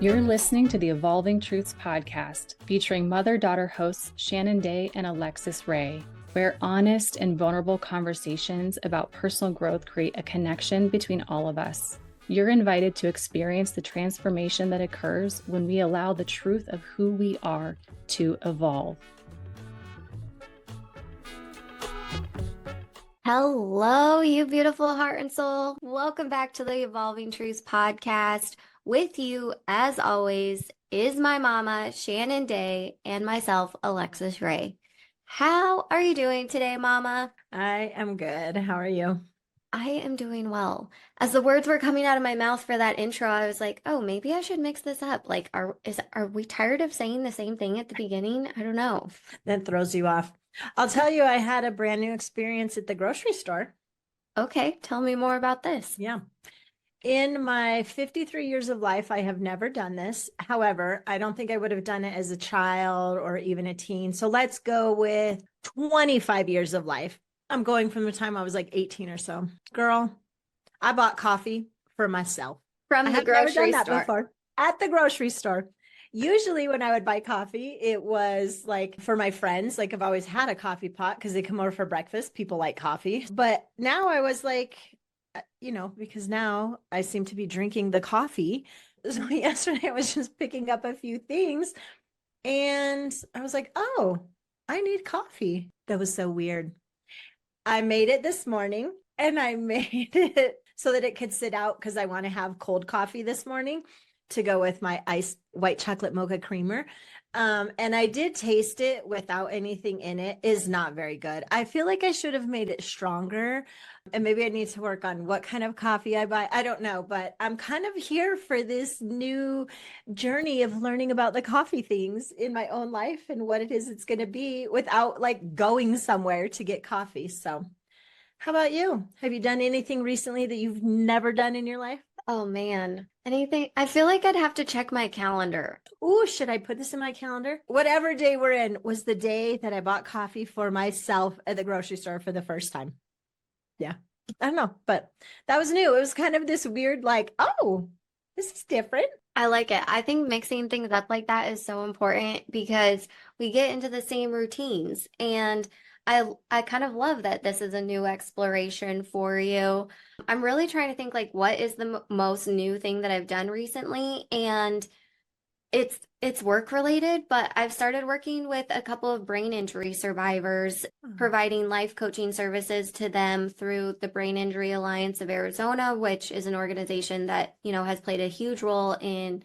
You're listening to the Evolving Truths podcast, featuring mother-daughter hosts Shannon and Alexus Ray, where honest and vulnerable conversations about personal growth create a connection between all of us. You're invited to experience the transformation that occurs when we allow the truth of who we are to evolve. Hello, you beautiful heart and soul. Welcome back to the Evolving Truths podcast. With you, as always, is my mama, Shannon Day, and myself, Alexus Ray. How are you doing today, Mama? I am good. How are you? I am doing well. As the words were coming out of my mouth for that intro, I was like, oh, maybe I should mix this up. Like, are we tired of saying the same thing at the beginning? I don't know. That throws you off. I'll tell you, I had a brand new experience at the grocery store. Okay, tell me more about this. Yeah. In my 53 years of life, I have never done this. However, I don't think I would have done it as a child or even a teen. So let's go with 25 years of life. I'm going from the time I was like 18 or so. Girl, I bought coffee for myself. From the grocery store. Before. At the grocery store. Usually when I would buy coffee, it was like for my friends. Like I've always had a coffee pot because they come over for breakfast. People like coffee. But now I was like, because now I seem to be drinking the coffee. So yesterday I was just picking up a few things and I was like, oh, I need coffee. That was so weird. I made it this morning and I made it so that it could sit out because I want to have cold coffee this morning to go with my iced white chocolate mocha creamer. And I did taste it without anything in it. Is not very good. I feel like I should have made it stronger. And maybe I need to work on what kind of coffee I buy. I don't know, but I'm kind of here for this new journey of learning about the coffee things in my own life and what it is it's going to be without like going somewhere to get coffee. So how about you? Have you done anything recently that you've never done in your life? Oh man, anything? I feel like I'd have to check my calendar. Oh, should I put this in my calendar? Whatever day we're in was the day that I bought coffee for myself at the grocery store for the first time. Yeah, I don't know, but that was new. It was kind of this weird, like, oh, this is different. I like it. I think mixing things up like that is so important because we get into the same routines. And I kind of love that this is a new exploration for you. I'm really trying to think like what is the most new thing that I've done recently, and it's work related, but I've started working with a couple of brain injury survivors, providing life coaching services to them through the Brain Injury Alliance of Arizona, which is an organization that, has played a huge role in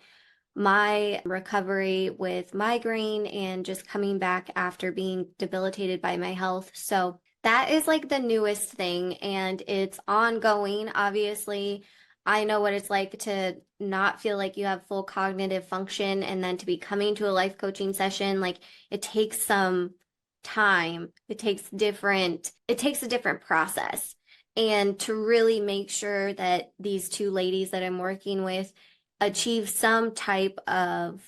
my recovery with migraine and just coming back after being debilitated by my health. So that is like the newest thing, and it's ongoing. Obviously, I know what it's like to not feel like you have full cognitive function and then to be coming to a life coaching session. Like it takes some time. It takes a different process. And to really make sure that these two ladies that I'm working with achieve some type of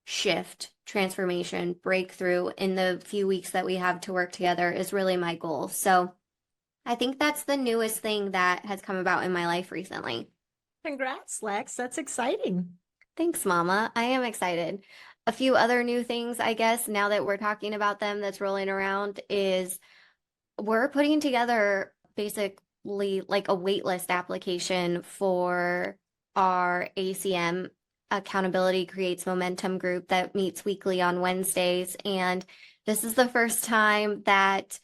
shift, transformation, breakthrough in the few weeks that we have to work together is really my goal. So I think that's the newest thing that has come about in my life recently. Congrats, Lex. That's exciting. Thanks, Mama. I am excited. A few other new things, I guess, now that we're talking about them that's rolling around is we're putting together basically like a waitlist application for our ACM, Accountability Creates Momentum group that meets weekly on Wednesdays. And this is the first time that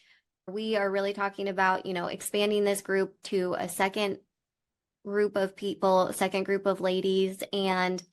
we are really talking about, expanding this group to a second group of people, second group of ladies. And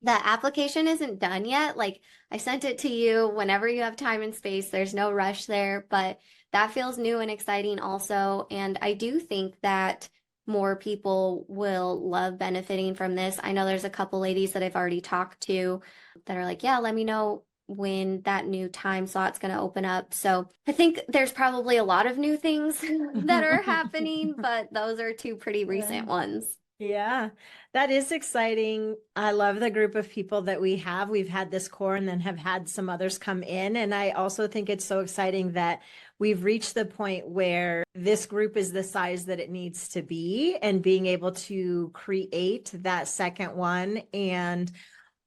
the application isn't done yet. Like I sent it to you whenever you have time and space. There's no rush there, but that feels new and exciting also. And I do think that more people will love benefiting from this. I know there's a couple ladies that I've already talked to that are like, yeah, let me know when that new time slot's going to open up. So I think there's probably a lot of new things that are happening, but those are two pretty recent ones. Yeah, that is exciting. I love the group of people that we have. We've had this core and then have had some others come in. And I also think it's so exciting that we've reached the point where this group is the size that it needs to be, and being able to create that second one and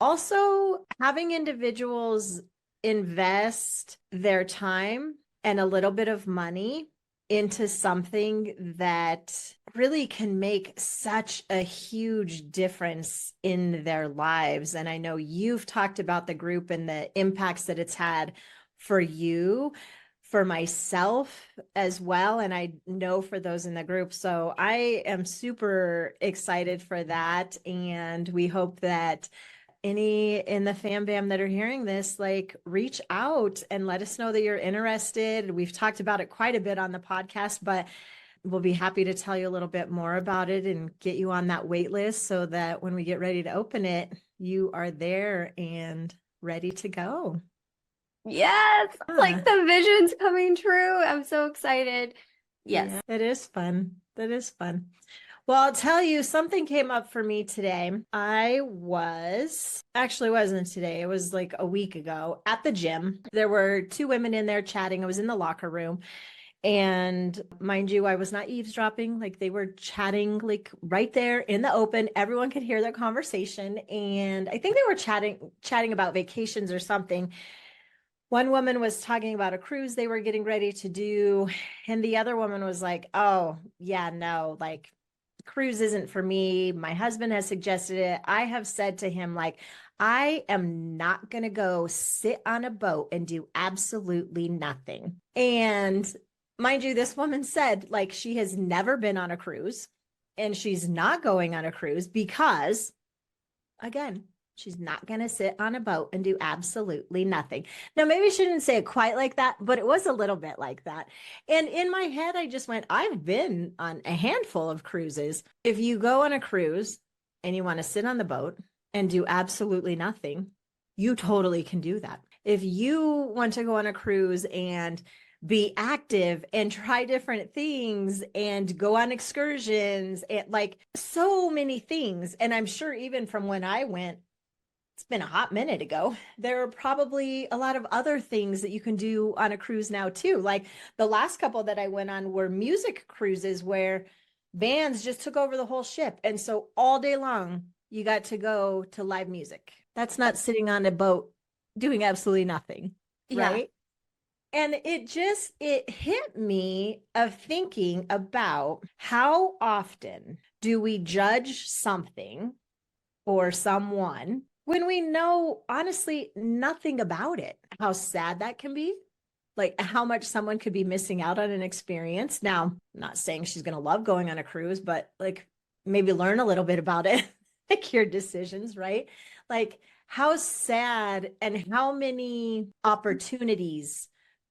also having individuals invest their time and a little bit of money into something that really can make such a huge difference in their lives. And I know you've talked about the group and the impacts that it's had for you, for myself as well. And I know for those in the group. So I am super excited for that. And we hope that any in the fam bam that are hearing this, like, reach out and let us know that you're interested. We've talked about it quite a bit on the podcast, but we'll be happy to tell you a little bit more about it and get you on that wait list so that when we get ready to open it, you are there and ready to go. Yes, like the vision's coming true. I'm so excited. Yes. Yeah, it is fun. That is fun. Well, I'll tell you, something came up for me today. Actually wasn't today. It was like a week ago at the gym. There were two women in there chatting. I was in the locker room. And mind you, I was not eavesdropping. Like, they were chatting like right there in the open. Everyone could hear their conversation. And I think they were chatting about vacations or something. One woman was talking about a cruise they were getting ready to do. And the other woman was like, oh, yeah, no, like, cruise isn't for me. My husband has suggested it. I have said to him, like, I am not going to go sit on a boat and do absolutely nothing. And mind you, this woman said, like, she has never been on a cruise and she's not going on a cruise because, again, she's not going to sit on a boat and do absolutely nothing. Now, maybe she didn't say it quite like that, but it was a little bit like that. And in my head, I just went, I've been on a handful of cruises. If you go on a cruise and you want to sit on the boat and do absolutely nothing, you totally can do that. If you want to go on a cruise and be active and try different things and go on excursions and like so many things. And I'm sure even from when I went, it's been a hot minute ago, there are probably a lot of other things that you can do on a cruise now too. Like the last couple that I went on were music cruises where bands just took over the whole ship. And so all day long, you got to go to live music. That's not sitting on a boat doing absolutely nothing, right? And it hit me of thinking about how often do we judge something or someone when we know honestly nothing about it, how sad that can be, like how much someone could be missing out on an experience. Now, I'm not saying she's going to love going on a cruise, but like maybe learn a little bit about it, like your decisions, right? Like how sad and how many opportunities,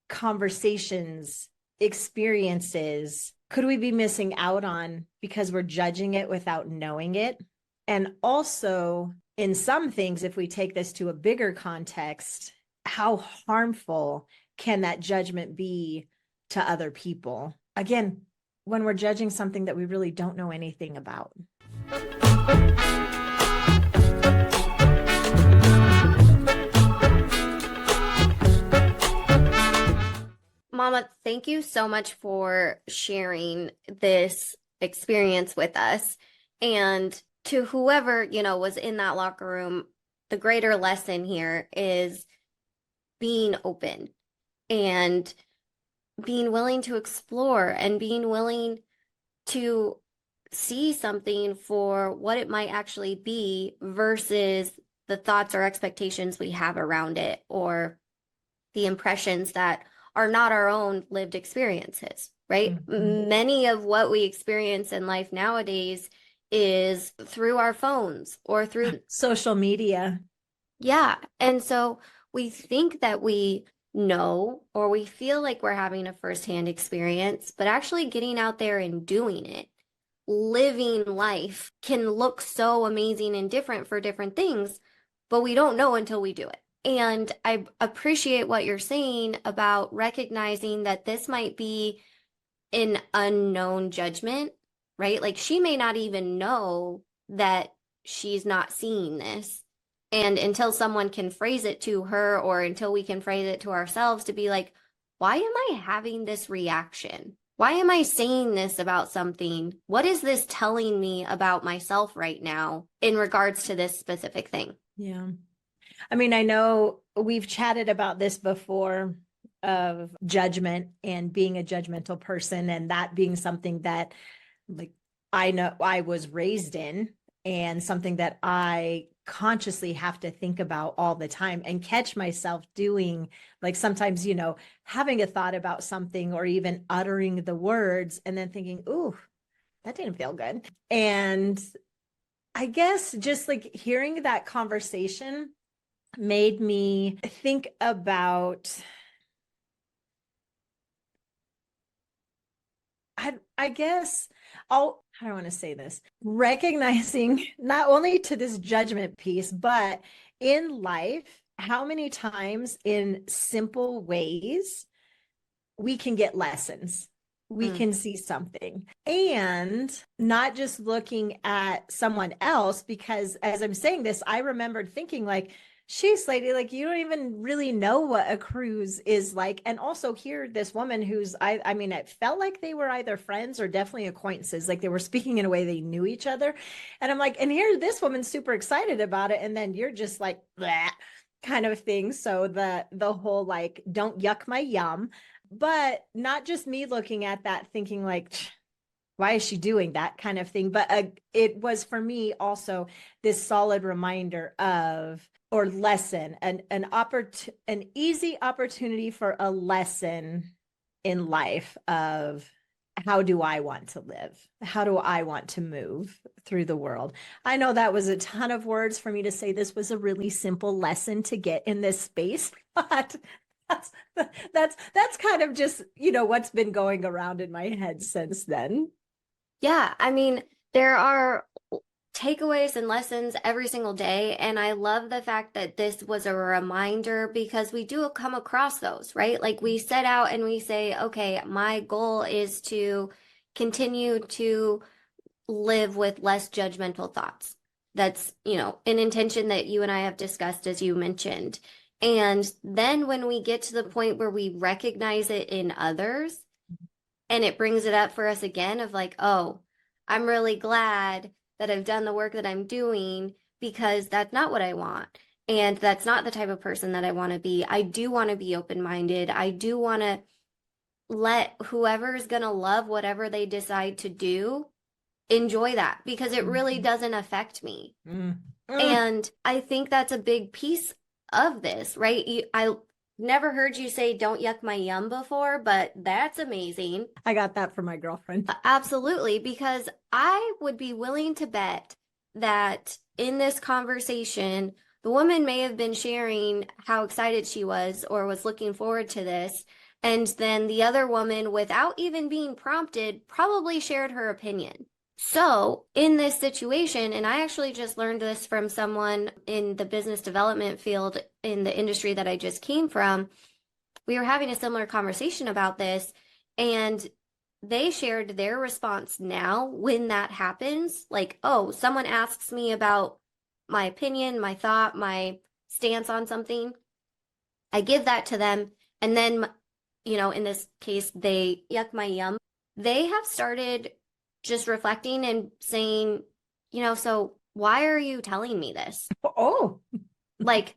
conversations, experiences could we be missing out on because we're judging it without knowing it? And also, in some things, if we take this to a bigger context, how harmful can that judgment be to other people? Again, when we're judging something that we really don't know anything about. Mama, thank you so much for sharing this experience with us. And to whoever, was in that locker room, the greater lesson here is being open and being willing to explore and being willing to see something for what it might actually be versus the thoughts or expectations we have around it or the impressions that are not our own lived experiences, right? Mm-hmm. Many of what we experience in life nowadays is through our phones or through social media. Yeah. And so we think that we know or we feel like we're having a firsthand experience, but actually getting out there and doing it, living life can look so amazing and different for different things, but we don't know until we do it. And I appreciate what you're saying about recognizing that this might be an unknown judgment, right? Like she may not even know that she's not seeing this. And until someone can phrase it to her or until we can phrase it to ourselves to be like, why am I having this reaction? Why am I saying this about something? What is this telling me about myself right now in regards to this specific thing? Yeah. I mean, I know we've chatted about this before of judgment and being a judgmental person, and that being something that, like, I know I was raised in, and something that I consciously have to think about all the time and catch myself doing. Like sometimes, having a thought about something or even uttering the words and then thinking, ooh, that didn't feel good. And I guess just like hearing that conversation made me think about, I guess how do I want to say this? Recognizing not only to this judgment piece, but in life, how many times in simple ways we can get lessons. We can see something, and not just looking at someone else, because as I'm saying this, I remembered thinking like, she's lady, like you don't even really know what a cruise is like. And also here, this woman who's, I mean, it felt like they were either friends or definitely acquaintances. Like they were speaking in a way they knew each other. And I'm like, and here this woman's super excited about it. And then you're just like, that kind of thing. So the whole like, don't yuck my yum. But not just me looking at that thinking like, why is she doing that kind of thing? But it was for me also this solid reminder of, or lesson, an easy opportunity for a lesson in life of, how do I want to live? How do I want to move through the world? I know that was a ton of words for me to say. This was a really simple lesson to get in this space, but that's that's kind of just, what's been going around in my head since then. Yeah, I mean, there are takeaways and lessons every single day. And I love the fact that this was a reminder, because we do come across those, right? Like we set out and we say, okay, my goal is to continue to live with less judgmental thoughts. That's, an intention that you and I have discussed, as you mentioned. And then when we get to the point where we recognize it in others, and it brings it up for us again of like, oh, I'm really glad that I've done the work that I'm doing, because that's not what I want. And that's not the type of person that I want to be. I do want to be open-minded. I do want to let whoever is going to love whatever they decide to do enjoy that, because it really doesn't affect me. And I think that's a big piece of this, right? I never heard you say don't yuck my yum before, but that's amazing. I got that from my girlfriend. Absolutely, because I would be willing to bet that in this conversation, the woman may have been sharing how excited she was or was looking forward to this. And then the other woman, without even being prompted, probably shared her opinion. So in this situation, and I actually just learned this from someone in the business development field in the industry that I just came from, we were having a similar conversation about this, and they shared their response now when that happens. Like, oh, someone asks me about my opinion, my thought, my stance on something. I give that to them. And then, in this case, they yuck my yum. They have started just reflecting and saying, so why are you telling me this? Oh, Like,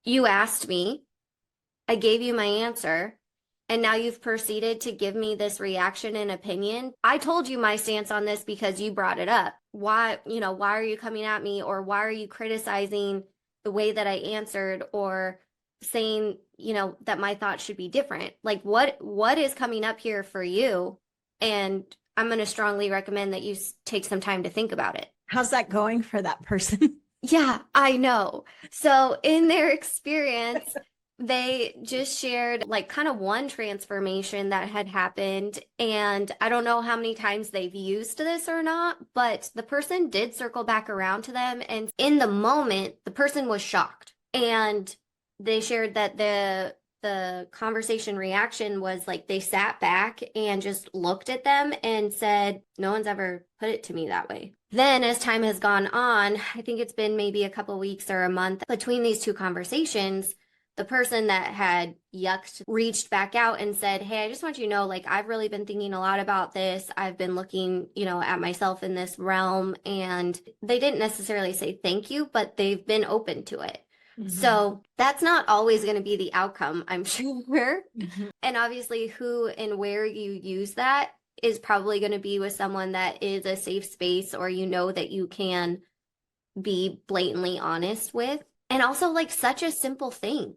you asked me, I gave you my answer, and now you've proceeded to give me this reaction and opinion. I told you my stance on this because you brought it up. Why are you coming at me, or why are you criticizing the way that I answered, or saying, that my thoughts should be different? Like, what is coming up here for you? And I'm going to strongly recommend that you take some time to think about it. How's that going for that person? Yeah, I know. So in their experience, they just shared like kind of one transformation that had happened. And I don't know how many times they've used this or not, but the person did circle back around to them. And in the moment, the person was shocked. And they shared that the conversation reaction was like they sat back and just looked at them and said, no one's ever put it to me that way. Then as time has gone on, I think it's been maybe a couple weeks or a month between these two conversations, the person that had yucked reached back out and said, hey, I just want you to know, like, I've really been thinking a lot about this. I've been looking, at myself in this realm. And they didn't necessarily say thank you, but they've been open to it. So that's not always going to be the outcome, I'm sure. Mhm. And obviously, who and where you use that is probably going to be with someone that is a safe space, or you know that you can be blatantly honest with. And also, like, such a simple thing.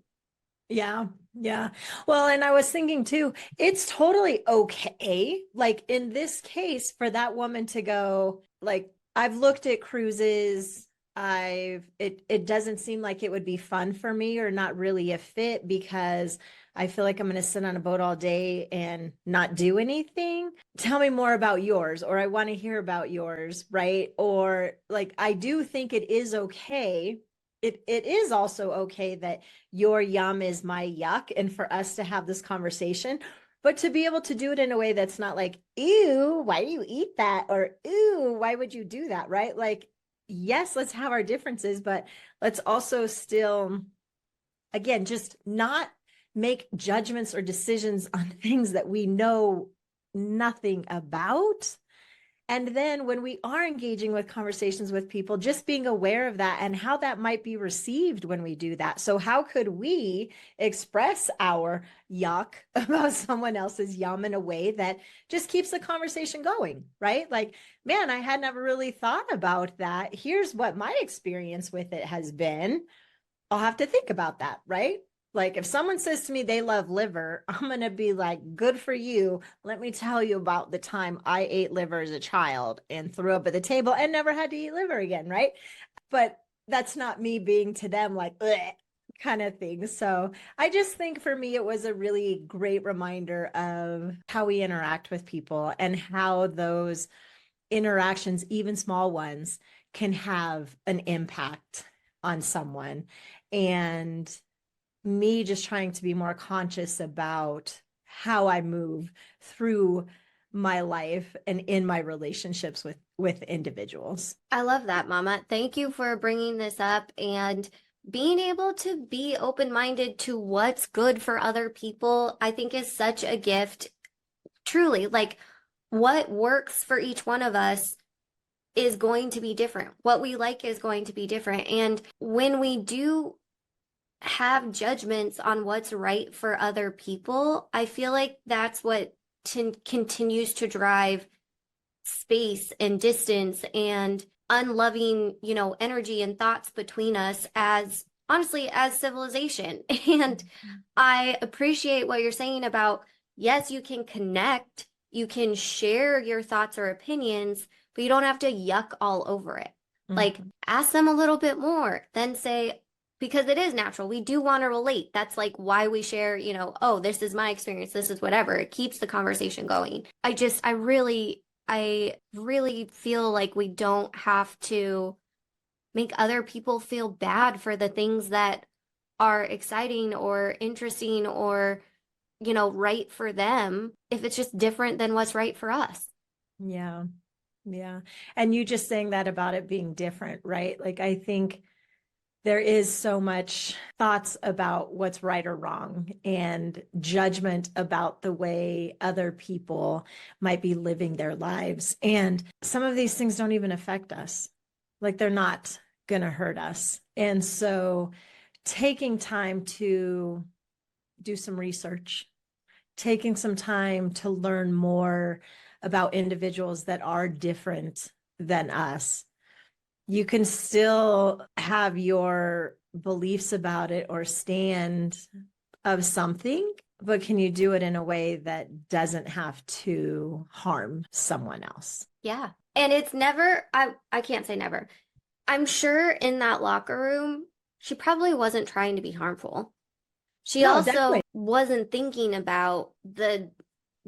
Yeah. Yeah. Well, and I was thinking too, it's totally okay. Like in this case, for that woman to go, like, I've looked at cruises. It doesn't seem like it would be fun for me or not really a fit because I feel like I'm going to sit on a boat all day and not do anything. Tell me more about yours, or I want to hear about yours, right? Or like, I do think it is okay. It is also okay that your yum is my yuck, and for us to have this conversation, but to be able to do it in a way that's not like, ew, why do you eat that? Or ew, why would you do that? Right? Like, yes, let's have our differences, but let's also still, again, just not make judgments or decisions on things that we know nothing about. And then when we are engaging with conversations with people, just being aware of that and how that might be received when we do that. So how could we express our yuck about someone else's yum in a way that just keeps the conversation going, right? Like, man, I had never really thought about that. Here's what my experience with it has been. I'll have to think about that, right? Like if someone says to me they love liver, I'm going to be like, good for you. Let me tell you about the time I ate liver as a child and threw up at the table and never had to eat liver again, right? But that's not me being to them like, kind of thing. So I just think for me, it was a really great reminder of how we interact with people and how those interactions, even small ones, can have an impact on someone. And me just trying to be more conscious about how I move through my life and in my relationships with individuals. I love that, Mama. Thank you for bringing this up and being able to be open-minded to what's good for other people. I think is such a gift. Truly, like what works for each one of us is going to be different. What we like is going to be different. And when we do have judgments on what's right for other people, I feel like that's what continues to drive space and distance and unloving, energy and thoughts between us as honestly as civilization. And I appreciate what you're saying about, yes, you can connect, you can share your thoughts or opinions, but you don't have to yuck all over it. Like ask them a little bit more, then say, because it is natural. We do want to relate. That's like why we share, oh, this is my experience, this is whatever. It keeps the conversation going. I really feel like we don't have to make other people feel bad for the things that are exciting or interesting or, right for them if it's just different than what's right for us. Yeah. Yeah. And you just saying that about it being different, right? Like, I think there is so much thoughts about what's right or wrong and judgment about the way other people might be living their lives. And some of these things don't even affect us. Like they're not going to hurt us. And so taking time to do some research, taking some time to learn more about individuals that are different than us, you can still have your beliefs about it or stand of something, but can you do it in a way that doesn't have to harm someone else? Yeah. And it's never, I can't say never. I'm sure in that locker room, she probably wasn't trying to be harmful. She No, also definitely. wasn't thinking about the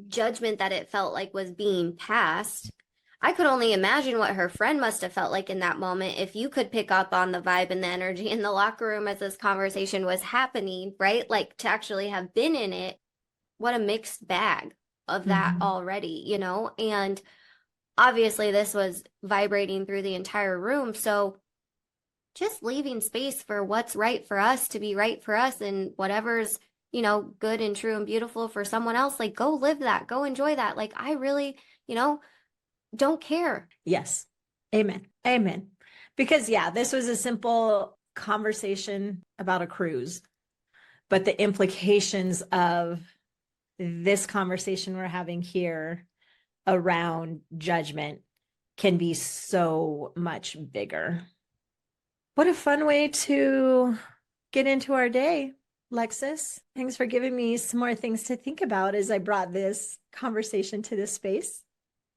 judgment that it felt like was being passed. I could only imagine what her friend must have felt like in that moment if you could pick up on the vibe and the energy in the locker room as this conversation was happening, right? Like to actually have been in it, what a mixed bag of that already, And obviously this was vibrating through the entire room. So just leaving space for what's right for us to be right for us and whatever's, good and true and beautiful for someone else, like go live that, go enjoy that. Like I really, don't care. Yes. Amen. Amen. Because yeah, this was a simple conversation about a cruise, but the implications of this conversation we're having here around judgment can be so much bigger. What a fun way to get into our day, Alexus. Thanks for giving me some more things to think about as I brought this conversation to this space.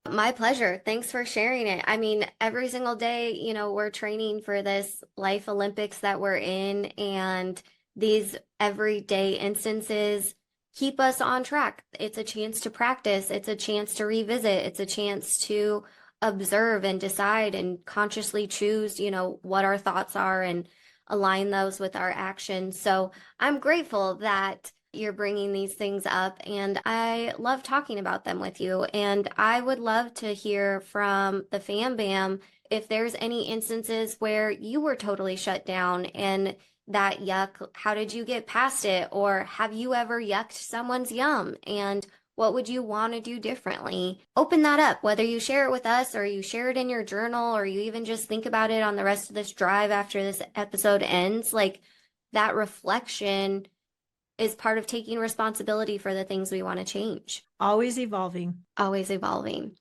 My pleasure. Thanks for sharing it. I mean, every single day, we're training for this life Olympics that we're in, and these everyday instances keep us on track. It's a chance to practice. It's a chance to revisit. It's a chance to observe and decide and consciously choose, what our thoughts are and align those with our actions. So I'm grateful that you're bringing these things up, and I love talking about them with you. And I would love to hear from the Fam Bam if there's any instances where you were totally shut down and that yuck, how did you get past it? Or have you ever yucked someone's yum? And what would you want to do differently? Open that up, whether you share it with us or you share it in your journal or you even just think about it on the rest of this drive after this episode ends. Like, that reflection is part of taking responsibility for the things we want to change. Always evolving. Always evolving.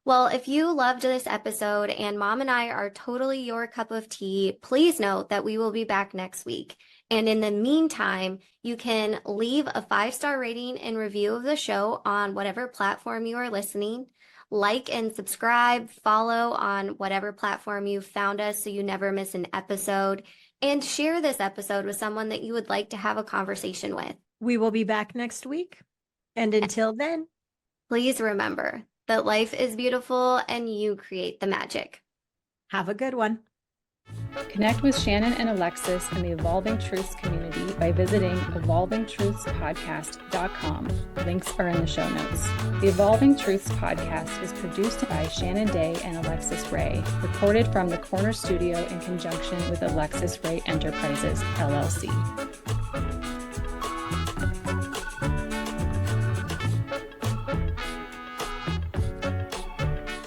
Well, if you loved this episode and Mom and I are totally your cup of tea, please note that we will be back next week. And in the meantime, you can leave a 5-star rating and review of the show on whatever platform you are listening. Like and subscribe, follow on whatever platform you found us so you never miss an episode. And share this episode with someone that you would like to have a conversation with. We will be back next week. And until then, please remember that life is beautiful and you create the magic. Have a good one. Connect with Shannon and Alexus in the Evolving Truths community by visiting evolvingtruthspodcast.com. Links are in the show notes. The Evolving Truths podcast is produced by Shannon Day and Alexus Ray, recorded from the Corner Studio in conjunction with Alexus Ray Enterprises, LLC.